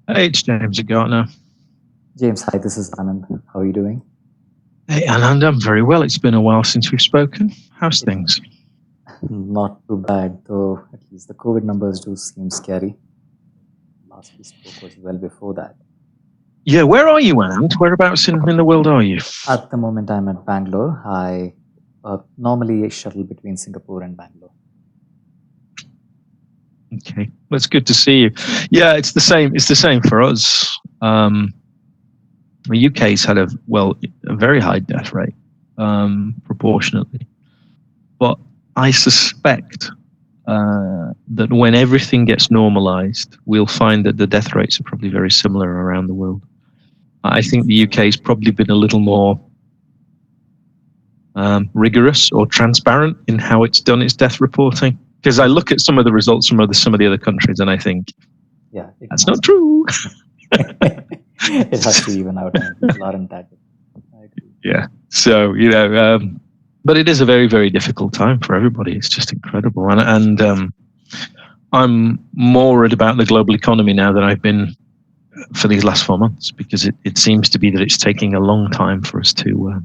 Hey, it's James at Gartner. James, hi, this is Anand. How are you doing? Hey, Anand, I'm very well. It's been a while since we've spoken. How's things? Not too bad, though at least the COVID numbers do seem scary. Last we spoke was well before that. Yeah, where are you, Anand? Whereabouts in the world are you? At the moment, I'm at Bangalore. I normally shuttle between Singapore and Bangalore. Okay, well, it's good to see you. Yeah, it's the same. It's the same for us. The UK's had a very high death rate, proportionately. But I suspect that when everything gets normalised, we'll find that the death rates are probably very similar around the world. I think the UK's probably been a little more rigorous or transparent in how it's done its death reporting. Because I look at some of the results from some of the other countries and I think, yeah, that's not true. It has to even out, and people aren't that. I agree. Yeah. So, but it is a very, very difficult time for everybody. It's just incredible. And I'm more worried about the global economy now than I've been for these last 4 months, because it seems to be that it's taking a long time for us to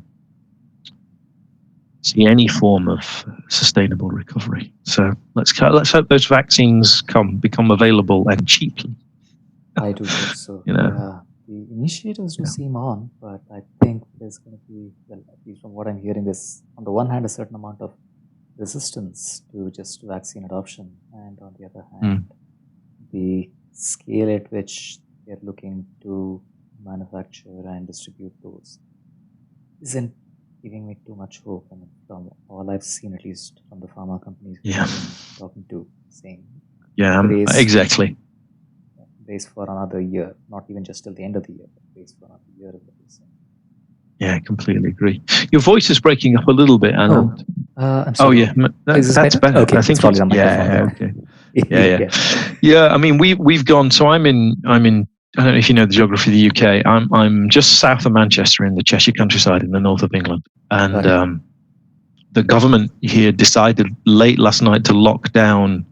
see any form of sustainable recovery. So let's hope those vaccines become available and cheaply. I do hope so. Yeah, the initiatives do seem on, but I think there's going to be, well, at least from what I'm hearing, there's on the one hand a certain amount of resistance to just vaccine adoption, and on the other hand, the scale at which they're looking to manufacture and distribute those isn't giving me too much hope. I mean, from all I've seen, at least from the pharma companies I'm talking to, saying, exactly. Brace for another year, not even just till the end of the year, but brace for another year. Yeah, I completely agree. Your voice is breaking up a little bit, Anand. I'm sorry. That's better. Okay, I think probably the microphone. Okay. Yeah. I mean, we've gone. So I'm in. I don't know if you know the geography of the UK. I'm just south of Manchester in the Cheshire countryside in the north of England, and the government here decided late last night to lock down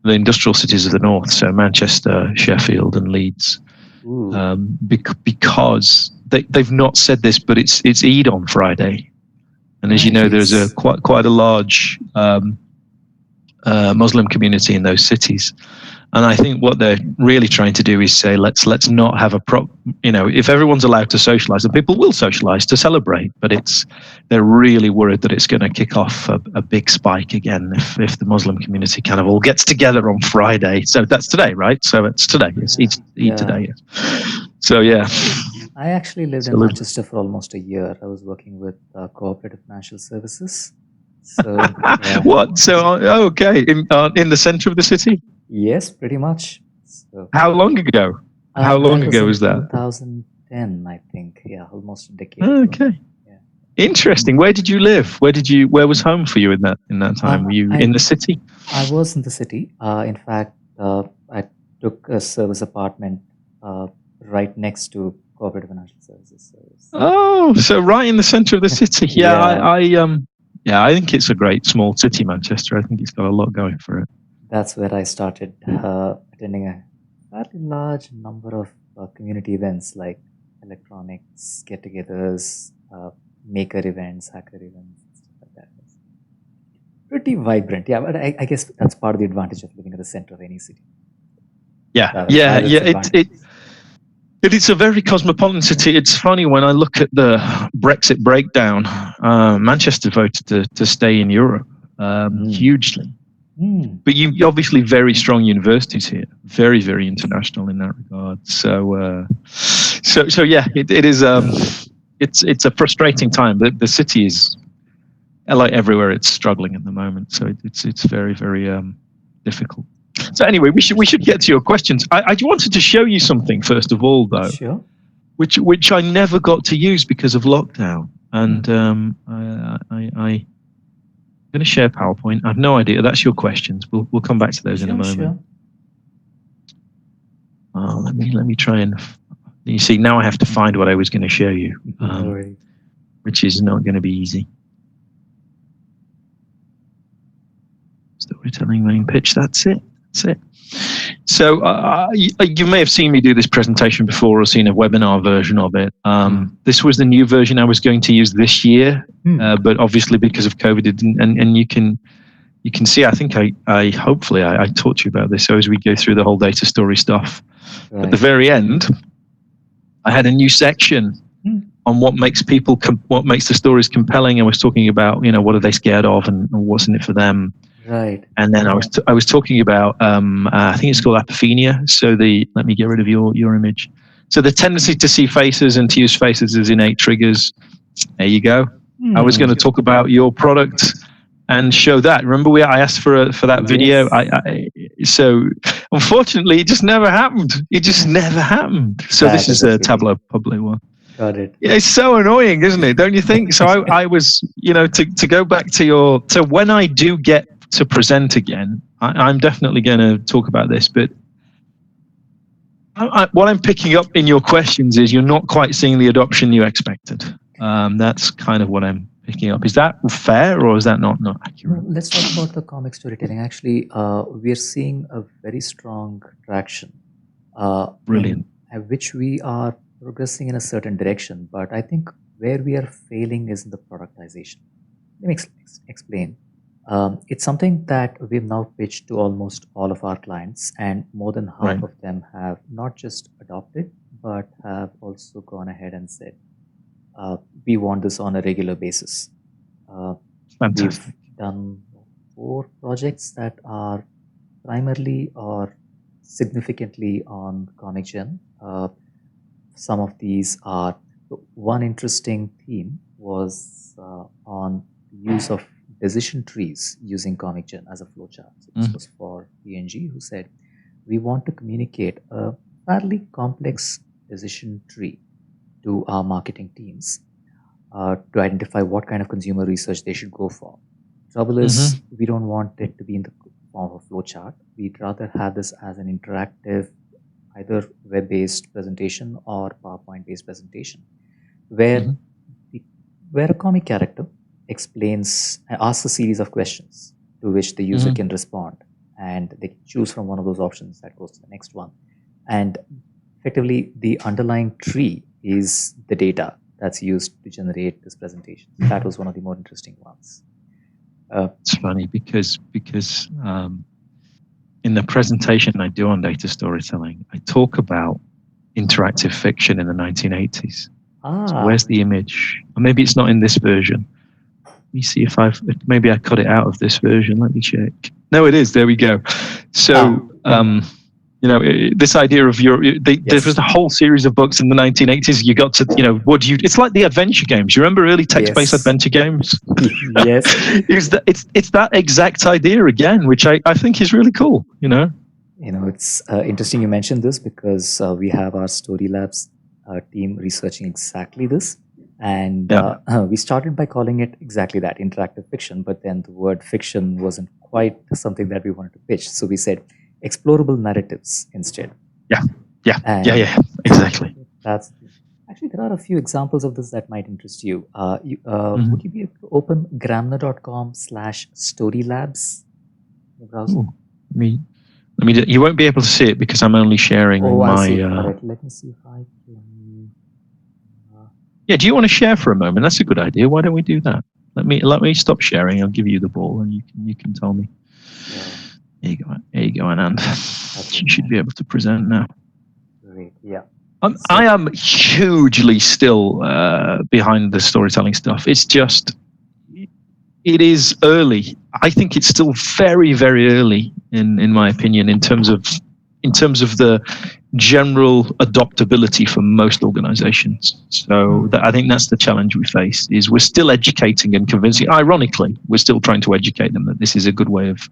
the industrial cities of the north, so Manchester, Sheffield, and Leeds, because they've not said this, but it's Eid on Friday, and as you know, there's quite a large Muslim community in those cities, and I think what they're really trying to do is say let's not have if everyone's allowed to socialise, and people will socialise to celebrate, but they're really worried that it's going to kick off a big spike again if the Muslim community kind of all gets together on Friday. So that's today, right? So it's today. It's Eid today. Yes. So yeah. I actually lived in Manchester for almost a year. I was working with Cooperative Financial Services. So what? So okay, in the centre of the city? Yes, pretty much. So, how long ago? How long ago was that? 2010, I think. Yeah, almost a decade. Okay. Yeah. Interesting. Where did you live? Where was home for you in that time? Were you in the city? I was in the city. In fact, I took a service apartment right next to Cooperative Financial Services. Oh, so right in the centre of the city. I think it's a great small city, Manchester. I think it's got a lot going for it. That's where I started attending a fairly large number of community events like electronics, get-togethers, maker events, hacker events, stuff like that. Pretty vibrant, yeah. But I guess that's part of the advantage of living at the center of any city. It is a very cosmopolitan city. It's funny when I look at the Brexit breakdown. Manchester voted to stay in Europe hugely. But you obviously very strong universities here, very, very international in that regard. So yeah, it is. It's a frustrating time. The city is, like everywhere, it's struggling at the moment. So it's very, very difficult. So anyway, we should get to your questions. I wanted to show you something first of all, though. Sure. Which I never got to use because of lockdown, and I'm going to share PowerPoint. I have no idea. That's your questions. We'll come back to those in a moment. Sure. Let me try and. You see, now I have to find what I was going to show you, which is not going to be easy. Storytelling main pitch. That's it. That's it. So you may have seen me do this presentation before or seen a webinar version of it. This was the new version I was going to use this year, but obviously because of COVID, it didn't, and you can see, I think I hopefully talked to you about this. So as we go through the whole data story stuff, at the very end, I had a new section on what makes what makes the stories compelling. I was talking about, what are they scared of and what's in it for them. Right. And then I was talking about, I think it's called apophenia. So let me get rid of your image. So the tendency to see faces and to use faces as innate triggers. There you go. I was going to talk about your product and show that. Remember, I asked for that video. So unfortunately, it just never happened. It just never happened. So this is a Tableau public one. Got it. Yeah, it's so annoying, isn't it? Don't you think? So I was, to go back to when I do get to present again, I'm definitely going to talk about this. But what I'm picking up in your questions is you're not quite seeing the adoption you expected. That's kind of what I'm picking up. Is that fair, or is that not accurate? Let's talk about the comic storytelling. Actually, we're seeing a very strong traction. Brilliant. Which we are progressing in a certain direction, but I think where we are failing is in the productization. Let me explain. It's something that we've now pitched to almost all of our clients, and more than half of them have not just adopted, but have also gone ahead and said, we want this on a regular basis. Fantastic. We've done 4 projects that are primarily or significantly on Comicgen. Some of these are, one interesting theme was on the use of decision trees using Comicgen as a flowchart. So this was for P&G, who said, we want to communicate a fairly complex decision tree to our marketing teams to identify what kind of consumer research they should go for. Trouble is, we don't want it to be in the form of a flowchart. We'd rather have this as an interactive, either web-based presentation or PowerPoint-based presentation, where a comic character asks a series of questions to which the user can respond, and they can choose from one of those options that goes to the next one. And effectively, the underlying tree is the data that's used to generate this presentation. That was one of the more interesting ones. It's funny because in the presentation I do on data storytelling, I talk about interactive fiction in the 1980s. So where's the image? Or maybe it's not in this version. Let me see if maybe I cut it out of this version. Let me check. No, it is. There we go. So, this idea of there was a whole series of books in the 1980s. You got to, it's like the adventure games. You remember early text-based adventure games? Yes. It's that exact idea again, which I think is really cool, It's interesting you mentioned this because we have our Story Labs team researching exactly this. And we started by calling it exactly that, interactive fiction, but then the word fiction wasn't quite something that we wanted to pitch. So we said explorable narratives instead. Yeah, exactly. Actually, there are a few examples of this that might interest you. Would you be able to open gramner.com/storylabs in the browser? You won't be able to see it because I'm only sharing my... I see. All right, let me see if I can... Yeah, do you want to share for a moment? That's a good idea. Why don't we do that? Let me stop sharing. I'll give you the ball and you can tell me. There you go, Anand. You should be able to present now. Great, yeah. I am hugely still behind the storytelling stuff. It's just, it is early. I think it's still very, very early in my opinion in terms of the general adoptability for most organizations. So I think that's the challenge we face, is we're still educating and convincing. Ironically, we're still trying to educate them that this is a good way of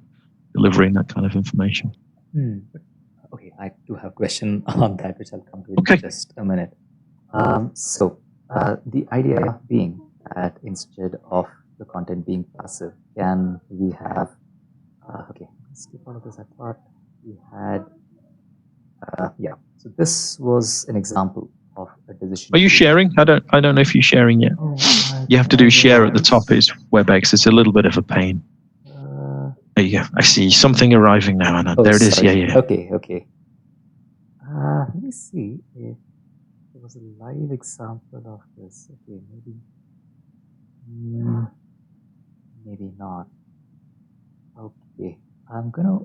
delivering that kind of information. Okay, I do have a question on that, which I'll come to in just a minute. The idea being that instead of the content being passive, can we have, let's skip all of this. I thought we had, so this was an example of a decision. Are you sharing? I don't know if you're sharing yet. You have to do share at the top. It's WebEx. It's a little bit of a pain. There you go. I see something arriving now, Anand. Oh, there it is. sorry. Yeah. Okay. Let me see if there was a live example of this. Okay, maybe not. Okay, I'm gonna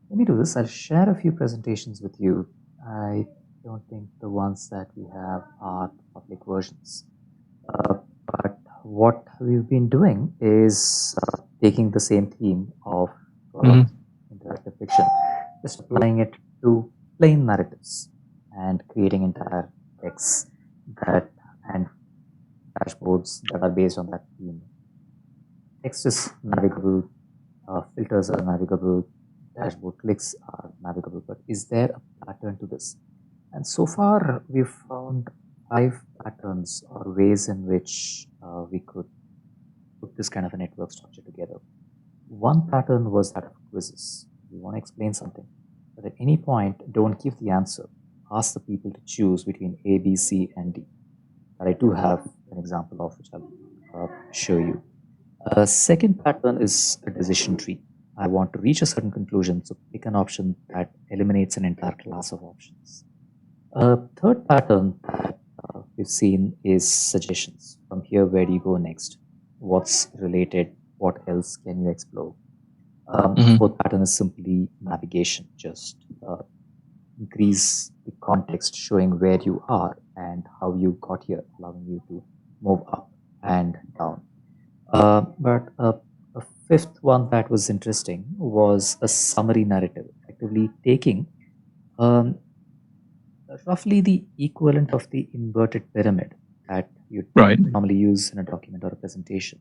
let me do this. I'll share a few presentations with you. I don't think the ones that we have are public versions. But what we've been doing is taking the same theme of interactive fiction, just applying it to plain narratives and creating entire texts and dashboards that are based on that theme. Text is navigable, filters are navigable, dashboard clicks are navigable, but is there a pattern to this? And so far, we've found 5 patterns or ways in which we could put this kind of a network structure together. One pattern was that of quizzes. You want to explain something, but at any point, don't give the answer. Ask the people to choose between A, B, C, and D. That I do have an example of, which I'll show you. A second pattern is a decision tree. I want to reach a certain conclusion, so pick an option that eliminates an entire class of options. A third pattern that we've seen is suggestions. From here, where do you go next? What's related? What else can you explore? Fourth pattern is simply navigation. Just increase the context, showing where you are and how you got here, allowing you to move up and down. But a fifth one that was interesting was a summary narrative, effectively taking roughly the equivalent of the inverted pyramid that you normally use in a document or a presentation,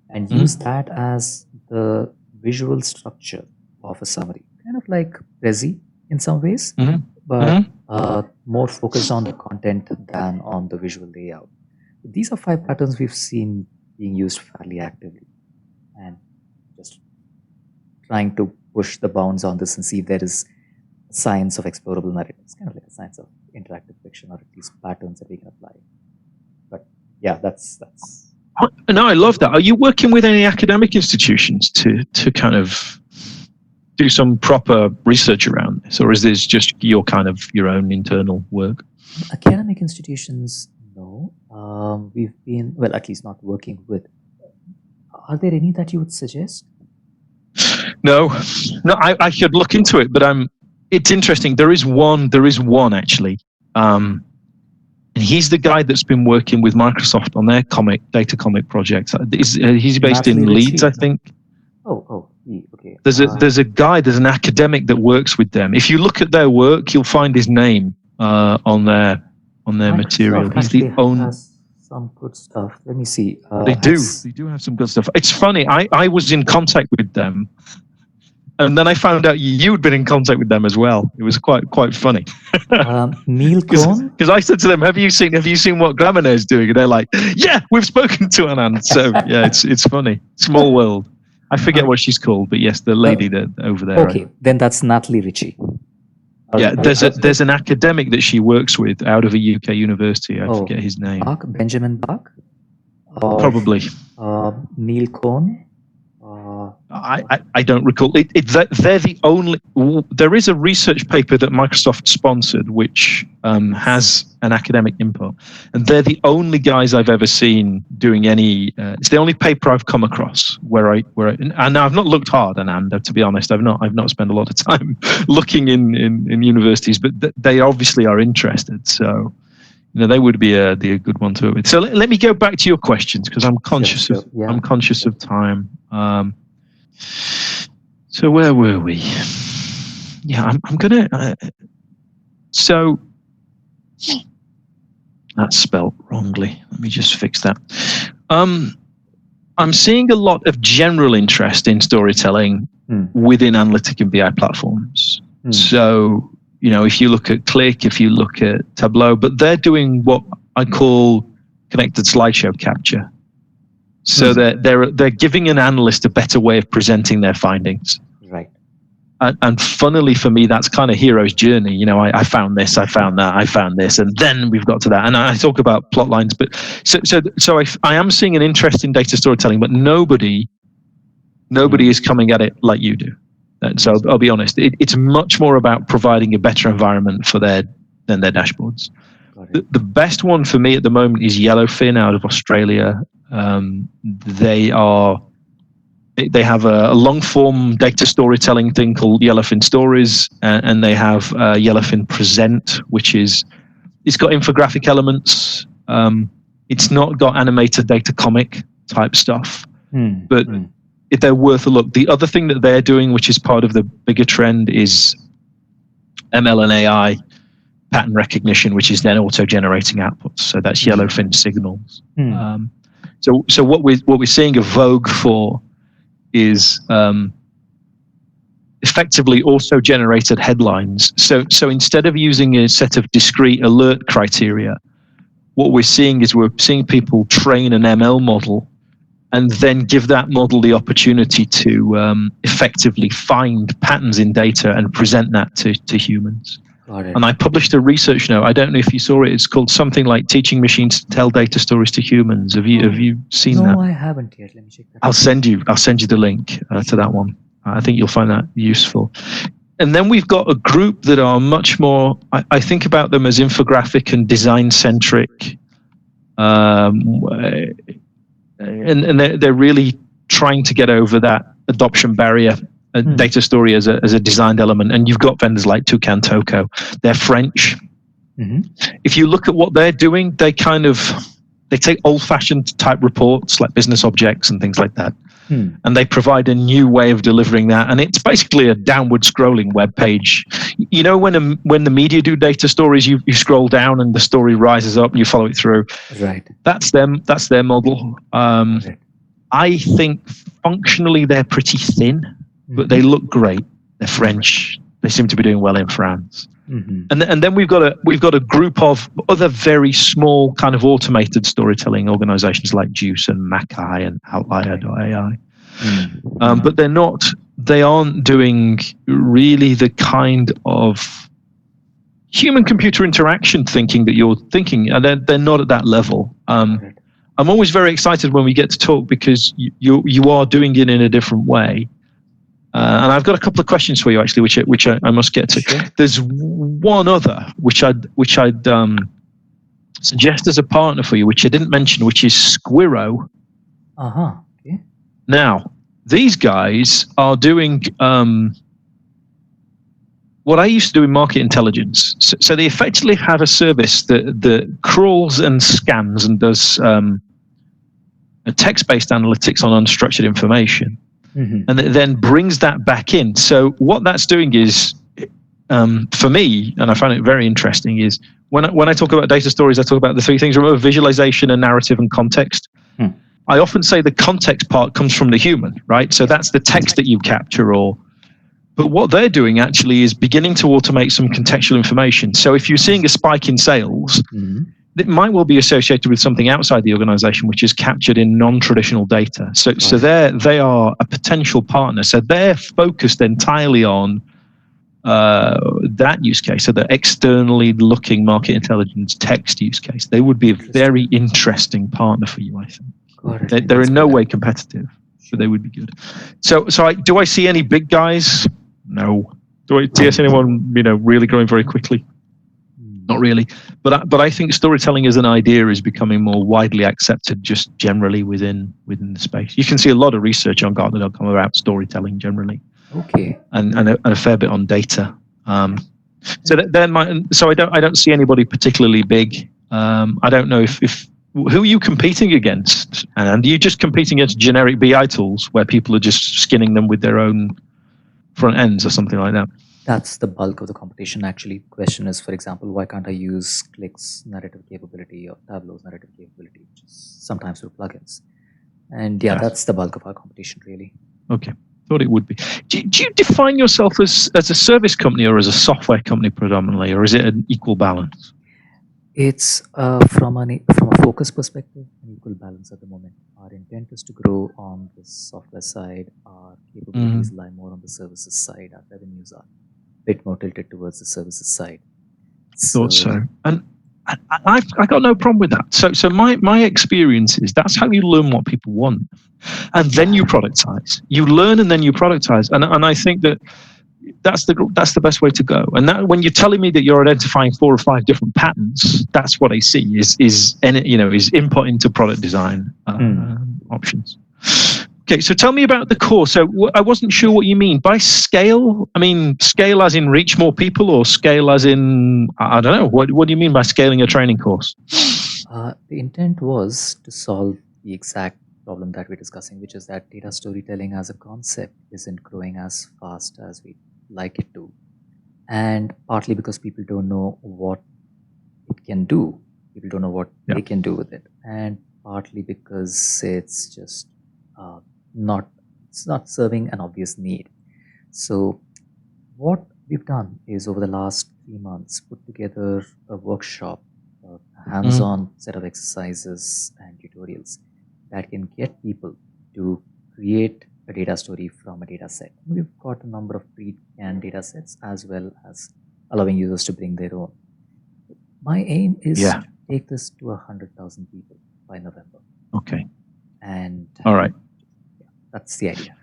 and use that as the visual structure of a summary, kind of like Prezi in some ways, but more focused on the content than on the visual layout. These are 5 patterns we've seen being used fairly actively, and just trying to push the bounds on this and see if there is science of explorable narratives, kind of like a science of interactive fiction, or at least patterns that we can apply. But yeah, that's. No, I love that. Are you working with any academic institutions to kind of do some proper research around this, or is this just your own internal work? Academic institutions, no. We've been, well, at least not working with. Are there any that you would suggest? No, I should look into it, but it's interesting. There is one actually. And he's the guy that's been working with Microsoft on their data comic project. He's based in Leeds, I think. Okay. There's an academic that works with them. If you look at their work, you'll find his name on their material. He's the only. Some good stuff. Let me see. They do have some good stuff. It's funny. I was in contact with them, and then I found out you'd been in contact with them as well. It was quite funny. Neil Cohn? Because I said to them, "Have you seen what Gartner is doing?" And they're like, "Yeah, we've spoken to Anand." So yeah, it's funny. Small world. I forget what she's called, but yes, the lady that over there. Okay, then that's Natalie Ritchie. Yeah, there's an academic that she works with out of a UK university. I forget his name. Benjamin Bach? Probably. Neil Cohn? I don't recall. They're the only. There is a research paper that Microsoft sponsored, which has an academic input, and they're the only guys I've ever seen doing any. It's the only paper I've come across where and I've not looked hard, Anand, to be honest. I've not spent a lot of time looking in universities, but they obviously are interested. So. They would be a good one to work with. So let me go back to your questions because I'm conscious of time. So where were we? Yeah, I'm gonna. So that's spelt wrongly. Let me just fix that. I'm seeing a lot of general interest in storytelling within analytic and BI platforms. So. If you look at Click, if you look at Tableau, but they're doing what I call connected slideshow capture. So they're giving an analyst a better way of presenting their findings. Right. And funnily for me, that's kind of hero's journey. I found this, I found that, I found this, and then we've got to that. And I talk about plot lines, but so I am seeing an interest in data storytelling, but nobody Nobody is coming at it like you do. And so I'll be honest, it's much more about providing a better environment for their dashboards. The best one for me at the moment is Yellowfin out of Australia. They have a long form data storytelling thing called Yellowfin Stories, and they have Yellowfin Present, which it's got infographic elements. It's not got animated data comic type stuff, but they're worth a look. The other thing that they're doing, which is part of the bigger trend, is ML and AI pattern recognition, which is then auto-generating outputs. So that's Yellowfin signals. So what we're seeing a vogue for is effectively auto-generated headlines. So instead of using a set of discrete alert criteria, what we're seeing people train an ML model and then give that model the opportunity to effectively find patterns in data and present that to humans. And I published a research note. I don't know if you saw it. It's called something like "Teaching Machines to Tell Data Stories to Humans." Have you seen that? No, I haven't yet. Let me check that. I'll send you the link to that one. I think you'll find that useful. And then we've got a group that are much more. I think about them as infographic and design centric. And they're really trying to get over that adoption barrier. A data story as a designed element, and you've got vendors like Toucan Toco. They're French. If you look at what they're doing, they take old-fashioned type reports like business objects and things like that, and they provide a new way of delivering that. And it's basically a downward scrolling web page. You know, when the media do data stories, you scroll down and the story rises up and you follow it through. Right. That's them. That's their model. I think functionally they're pretty thin, but they look great. They're French. They seem to be doing well in France. And then we've got a group of other very small kind of automated storytelling organizations like Juice and Mackay and Outlier.ai. But they aren't doing really the kind of human computer interaction thinking that you're thinking, and they're not at that level. I'm always very excited when we get to talk because you are doing it in a different way. And I've got a couple of questions for you actually, which I must get to. Sure. There's one other which I'd suggest as a partner for you, which I didn't mention, which is Squirro. Okay. Now, these guys are doing what I used to do in market intelligence. So they effectively have a service that crawls and scans and does a text-based analytics on unstructured information. And it then brings that back in. So what that's doing is, for me, and I find it very interesting, is when I talk about data stories, I talk about the three things: remember, visualization and narrative and context. I often say the context part comes from the human, right? So that's the text that you capture, but what they're doing actually is beginning to automate some contextual information. So if you're seeing a spike in sales, it might well be associated with something outside the organization, which is captured in non-traditional data. So they are a potential partner. So they're focused entirely on that use case, so the externally looking market intelligence text use case. They would be a very interesting partner for you, I think. They're in no way competitive, but they would be good. So do I see any big guys? No. Do I see anyone really growing very quickly? Not really, but I think storytelling as an idea is becoming more widely accepted just generally within the space. You can see a lot of research on Gartner.com about storytelling generally. Okay. And a fair bit on data. So I don't see anybody particularly big. I don't know if who are you competing against? And are you just competing against generic BI tools where people are just skinning them with their own front ends or something like that? That's the bulk of the competition. Actually, the question is, for example, why can't I use Click's narrative capability or Tableau's narrative capability, which is sometimes through plugins? And that's the bulk of our competition, really. Okay, thought it would be. Do you define yourself as a service company or as a software company predominantly, or is it an equal balance? It's from a focus perspective, an equal balance at the moment. Our intent is to grow on the software side. Our capabilities lie more on the services side. Our revenues are a bit more tilted towards the services side. Thought so. And I got no problem with that. So my experience is that's how you learn what people want, and then you productize. You learn and then you productize, and I think that's the best way to go. And that when you're telling me that you're identifying 4 or 5 different patterns, that's what I see is input into product design options. Okay, so tell me about the course. So I wasn't sure what you mean by scale. I mean, scale as in reach more people, or scale as in, I don't know. What do you mean by scaling a training course? The intent was to solve the exact problem that we're discussing, which is that data storytelling as a concept isn't growing as fast as we'd like it to. And partly because people don't know what it can do. People don't know what they can do with it. And partly because it's just not serving an obvious need. So what we've done is over the last 3 months put together a workshop, a hands-on set of exercises and tutorials that can get people to create a data story from a data set. We've got a number of pre-canned data sets as well as allowing users to bring their own. My aim is to take this to 100,000 people by November. Okay. And all right. That's the idea.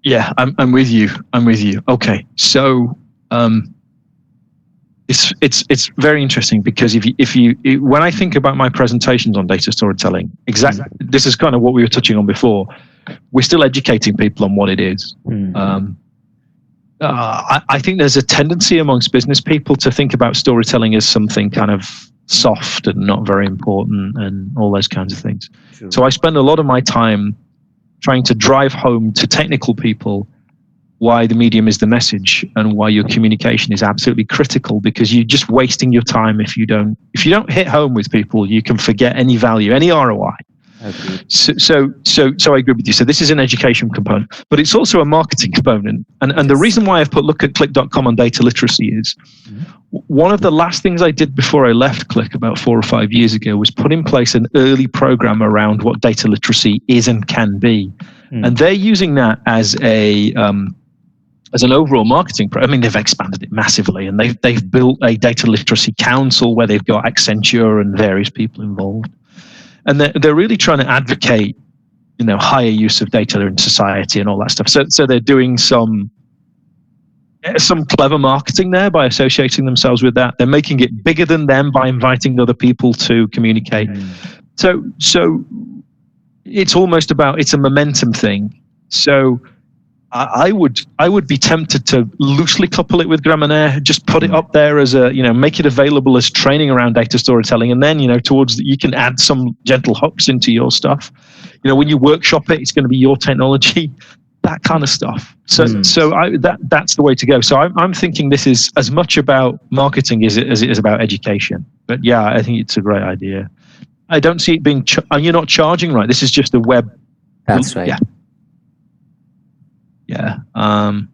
Yeah, I'm with you. Okay, so it's very interesting because if you when I think about my presentations on data storytelling, this is kind of what we were touching on before. We're still educating people on what it is. I think there's a tendency amongst business people to think about storytelling as something kind of soft and not very important and all those kinds of things. True. So I spend a lot of my time trying to drive home to technical people why the medium is the message and why your communication is absolutely critical, because you're just wasting your time if you don't hit home with people. You can forget any value, any ROI. Okay. So I agree with you. So this is an education component, but it's also a marketing component. And the reason why I've put look at click.com on data literacy is one of the last things I did before I left Click about 4 or 5 years ago was put in place an early program around what data literacy is and can be. And they're using that as an overall marketing I mean, they've expanded it massively, and they've built a data literacy council where they've got Accenture and various people involved. And they're really trying to advocate, higher use of data in society and all that stuff. So they're doing some clever marketing there by associating themselves with that. They're making it bigger than them by inviting other people to communicate. So it's almost it's a momentum thing. So I would be tempted to loosely couple it with Gramenaire, just put it up there as make it available as training around data storytelling, and then you can add some gentle hooks into your stuff. When you workshop it, it's going to be your technology, that kind of stuff. So that's the way to go. So I'm thinking this is as much about marketing as it is about education. But yeah, I think it's a great idea. I don't see it being. You're not charging, right? This is just a web. That's right. Yeah. Yeah.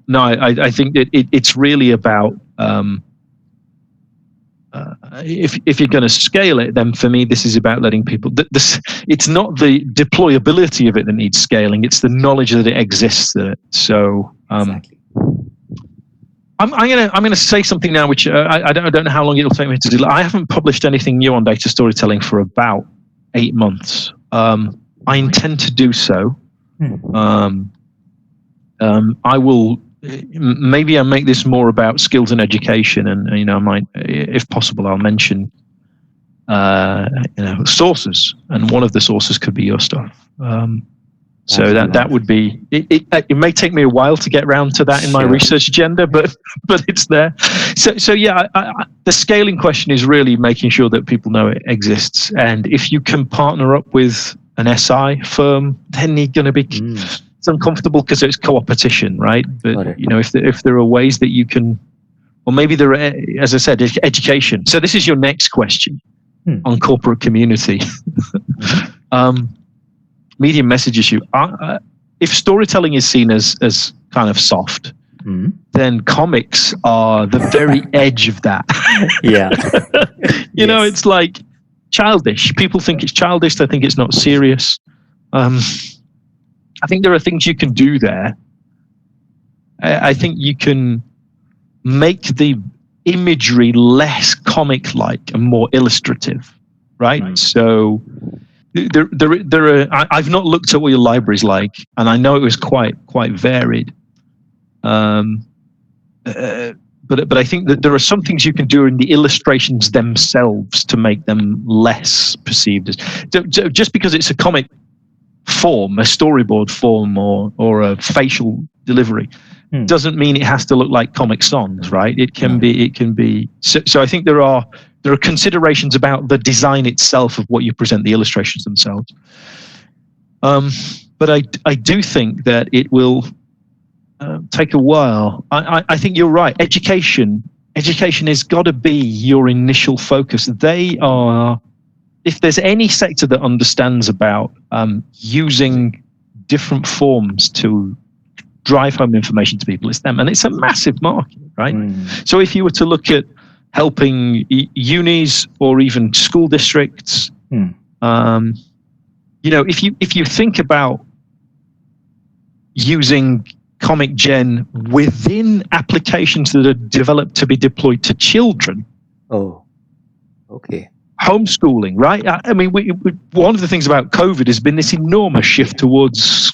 No, I think that it's really about if you're going to scale it, then for me this is about letting people. It's not the deployability of it that needs scaling; it's the knowledge that it exists. So exactly. I'm gonna say something now, which I don't know how long it'll take me to do. I haven't published anything new on data storytelling for about 8 months. I intend to do so. I will maybe I'll make this more about skills and education, and I might, if possible, I'll mention sources, and one of the sources could be your stuff. So that would be it may take me a while to get around to that in my research agenda, but it's there. So yeah, the scaling question is really making sure that people know it exists, and if you can partner up with an SI firm, then you're going to be it's uncomfortable because it's co-opetition, right? But if there are ways that you can, or maybe there are, as I said, education. So this is your next question on corporate community. Medium message issue. If storytelling is seen as kind of soft, then comics are the very edge of that. Yeah. You know, it's like childish. People think it's childish. They think it's not serious. I think there are things you can do there. I think you can make the imagery less comic-like and more illustrative, right? So I've not looked at what your library's like, and I know it was quite varied. But I think that there are some things you can do in the illustrations themselves to make them less perceived as just because it's a comic form, a storyboard form, or a facial delivery, doesn't mean it has to look like Comic Sans, right? It can be. So I think there are considerations about the design itself of what you present, the illustrations themselves. But I do think that it will take a while. I think you're right. Education has got to be your initial focus. They are, if there's any sector that understands about using different forms to drive home information to people, it's them. And it's a massive market, right? So if you were to look at helping unis or even school districts, if you think about using Comicgen within applications that are developed to be deployed to children. Oh, okay. Homeschooling, right? I mean, one of the things about COVID has been this enormous shift towards.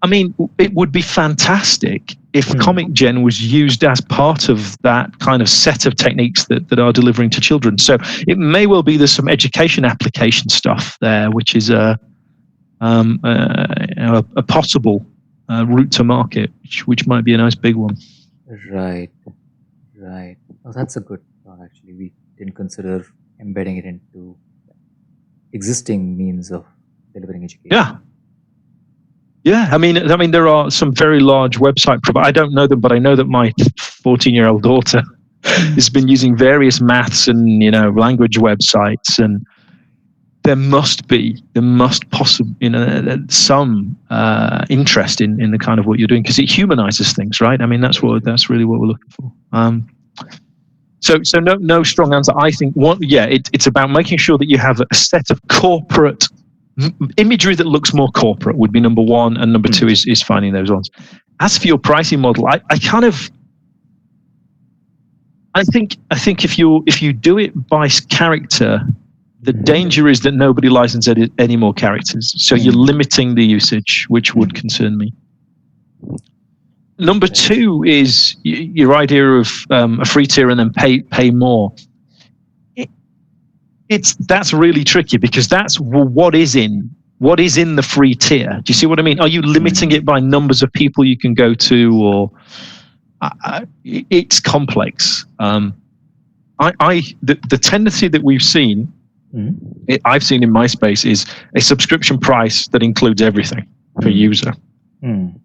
I mean, it would be fantastic if Comicgen was used as part of that kind of set of techniques that are delivering to children. So it may well be there's some education application stuff there, which is a possible route to market, which might be a nice big one. Right. Oh, that's a good thought. Actually, we didn't consider embedding it into existing means of delivering education. Yeah. I mean, there are some very large website providers. I don't know them, but I know that my 14-year-old daughter has been using various maths and language websites, and there must possibly some interest in the kind of what you're doing, because it humanizes things, right? I mean, that's really what we're looking for. So no strong answer. I think it's about making sure that you have a set of corporate imagery that looks more corporate would be number one, and number two is finding those ones. As for your pricing model, I think if you do it by character, the danger is that nobody licenses any more characters. So you're limiting the usage, which would concern me. Number two is your idea of a free tier and then pay more. That's really tricky, because that's what is in the free tier. Do you see what I mean? Are you limiting it by numbers of people you can go to, or it's complex. The tendency that we've seen, I've seen in my space, is a subscription price that includes everything per user,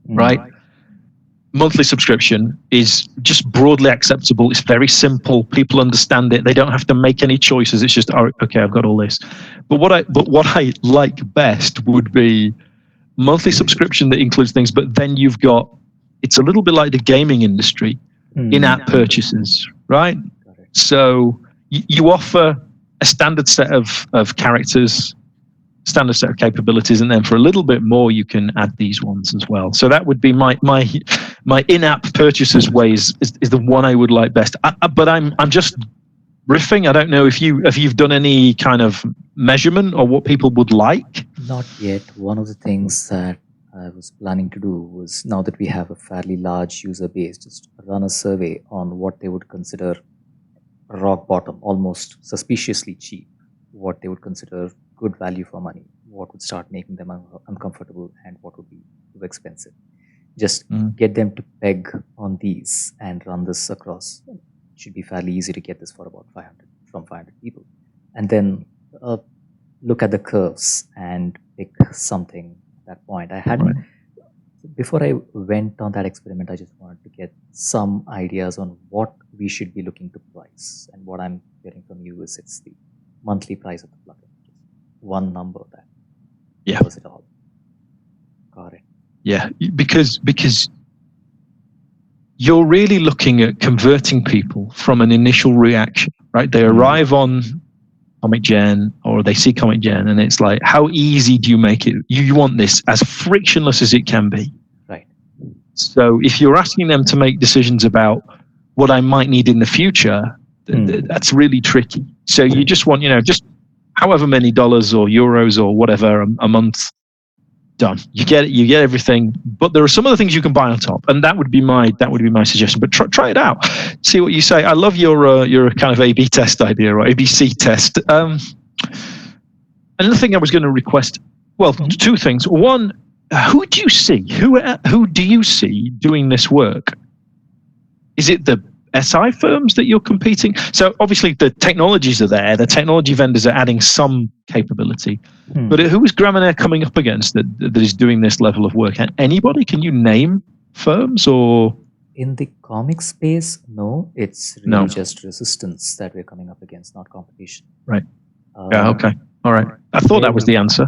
right? Monthly subscription is just broadly acceptable. It's very simple. People understand it. They don't have to make any choices. It's just, okay, I've got all this. But what I like best would be monthly subscription that includes things, but then it's a little bit like the gaming industry, in-app purchases, right? So you offer a standard set of characters, standard set of capabilities, and then for a little bit more you can add these ones as well. So that would be my in-app purchases way is the one I would like best. But I'm just riffing. I don't know if you've done any kind of measurement or what people would like. Not yet. One of the things that I was planning to do was, now that we have a fairly large user base, just run a survey on what they would consider rock bottom, almost suspiciously cheap, what they would consider good value for money, what would start making them uncomfortable, and what would be too expensive. Just get them to peg on these and run this across. It should be fairly easy to get this for about 500 people. And then look at the curves and pick something at that point. Before I went on that experiment, I just wanted to get some ideas on what we should be looking to price. And what I'm getting from you is it's the monthly price of the plugin. One number that covers it all. Got it. Yeah, because you're really looking at converting people from an initial reaction, right? They arrive on Comicgen, or they see Comicgen, and it's like, how easy do you make it? You want this as frictionless as it can be. Right. So if you're asking them to make decisions about what I might need in the future, That's really tricky. So you just want, just however many dollars or euros or whatever a month, done. You get everything, but there are some other things you can buy on top, and that would be my suggestion. But try it out, see what you say. I love your kind of A/B test idea, or ABC test. Another thing I was going to request, well, two things. One, who do you see? Who do you see doing this work? Is it the SI firms that you're competing? So obviously the technologies are there. The technology vendors are adding some capability. But who is Gramenair coming up against that is doing this level of work? Anybody? Can you name firms or? In the comic space, no. It's really just resistance that we're coming up against, not competition. Right. Yeah. Okay. All right. I thought that was the answer.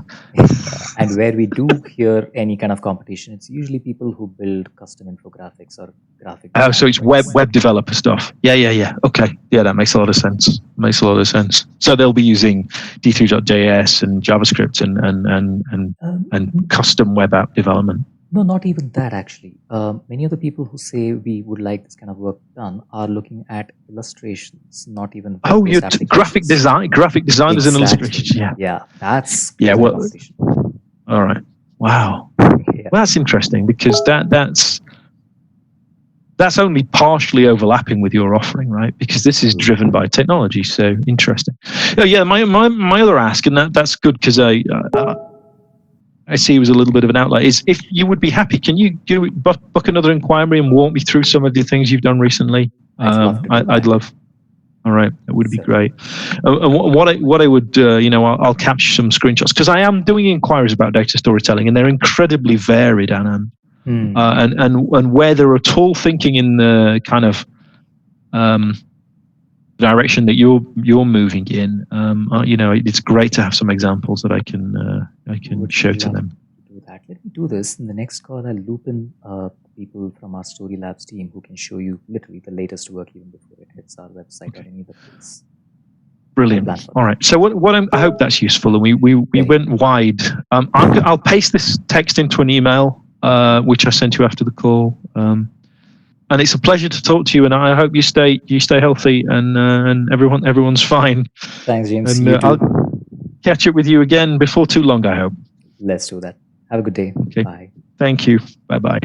And where we do hear any kind of competition, it's usually people who build custom infographics or graphic. Oh, so it's web developer stuff. Yeah. Okay. Yeah, that makes a lot of sense. So they'll be using D3.js and JavaScript and custom web app development. No, not even that actually. Many of the people who say we would like this kind of work done are looking at illustrations, not even. Oh, you're graphic designers and illustrations. Yeah, that's all right. Wow. Well, that's interesting because that's only partially overlapping with your offering, right? Because this is driven by technology. So interesting. Yeah. My other ask, and that's good because I see it was a little bit of an outlier, is if you would be happy, can you book another inquiry and walk me through some of the things you've done recently? I'd love. All right, that would be great. And what I would, I'll capture some screenshots because I am doing inquiries about data storytelling, and they're incredibly varied, Anand. And where they're at all thinking in the kind of direction that you're moving in, it's great to have some examples that I can show to them. Do that. Let me do this in the next call. I'll loop in people from our Story Labs team who can show you literally the latest work even before it hits our website or any other place. Brilliant. All right. So I hope that's useful, and we went wide. I'll paste this text into an email which I sent you after the call. And it's a pleasure to talk to you, and I hope you stay healthy and everyone's fine. Thanks, James. And I'll catch up with you again before too long, I hope. Let's do that. Have a good day. Okay. Bye. Thank you. Bye-bye.